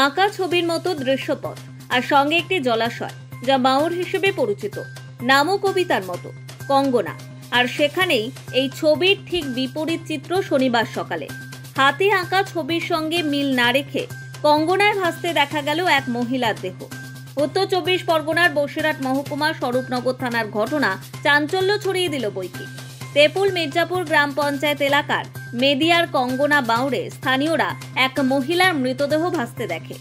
আঁকা ছবির মতো দৃশ্যপট আর সঙ্গে একটি জলাশয় যা বাউর হিসেবে পরিচিত, নামও কবিতার মতো, কঙ্গনা। আর সেখানেই এই ছবির ঠিক বিপরীত চিত্র শনিবার সকালে। হাতে আঁকা ছবির সঙ্গে মিল না রেখে কঙ্গনায় ভাসতে দেখা গেল এক মহিলার দেহ। উত্তর 24 পরগনার বসিরহাট মহকুমা স্বরূপনগর থানার ঘটনা চাঞ্চল্য ছড়িয়ে দিল বইকি। তেপুল মির্জাপুর গ্রাম পঞ্চায়েত এলাকার মেদিয়ার কঙ্গনা বাউরে স্থানীয়রা এক মহিলার মৃতদেহ ভাসতে দেখে।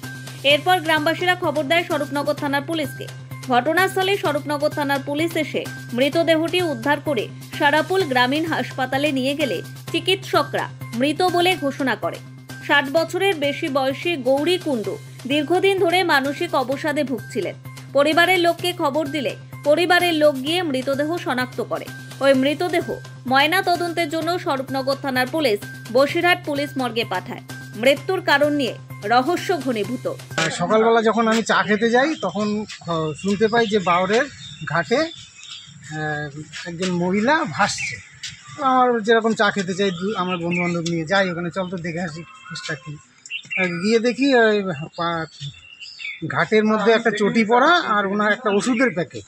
এরপর গ্রামবাসীরা খবর দেয় স্বরূপনগর থানার পুলিশকে। ঘটনাস্থলে স্বরূপনগর থানার পুলিশ এসে মৃতদেহটি উদ্ধার করে সারাপুল গ্রামীণ হাসপাতালে নিয়ে গেলে চিকিৎসকরা মৃত বলে ঘোষণা করে। 60 বছরের বেশি বয়সী গৌরী কুণ্ডু দীর্ঘদিন ধরে মানসিক অবসাদে ভুগছিলেন। পরিবারের লোককে খবর দিলে পরিবারের লোক গিয়ে মৃতদেহ শনাক্ত করে। ওই মৃতদেহ ময়না তদন্তের জন্য স্বরূপনগর থানার পুলিশ বসিরহাট পুলিশ মর্গে পাঠায়। মৃত্যুর কারণ নিয়ে রহস্য ঘনীভূত। সকালবেলা যখন আমি চা খেতে যাই তখন শুনতে পাই যে বাউরের ঘাটে একজন মহিলা ভাসছে। আমার যেরকম চা খেতে চাই আমার বন্ধুবান্ধব নিয়ে যাই ওখানে, চল তো দেখে আসি চেষ্টা কি। গিয়ে দেখি ওই ঘাটের মধ্যে একটা চটি পড়া আর ওনার একটা ওষুধের প্যাকেট।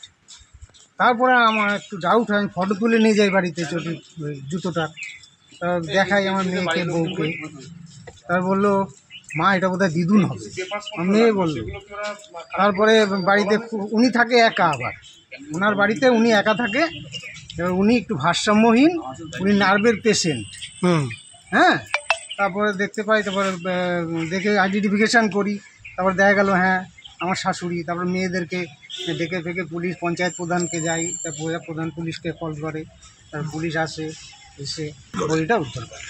তারপরে আমার একটু ডাউট হয়, আমি ফটো তুলে নিয়ে যাই বাড়িতে চটি জুতোটা, দেখাই আমার মেয়েকে বউকে। তার বললো, মা এটা বোধহয় দিদুন হবে, মেয়ে বললো। তারপরে বাড়িতে উনি থাকে একা, আবার ওনার বাড়িতে উনি একা থাকে। এবার উনি একটু ভারসাম্যহীন, উনি নার্ভের পেশেন্ট। হ্যাঁ, তারপরে দেখতে পাই, তারপরে দেখে আইডেন্টিফিকেশান করি। তারপর দেখা গেল হ্যাঁ আমার শাশুড়ি। তারপর মেয়েদেরকে ডেকে ফেকে পুলিশ পঞ্চায়েত প্রধানকে যাই, তারপর প্রধান পুলিশকে কল করে, তারপর পুলিশ আসে, এসে বইটা উদ্ধার করে।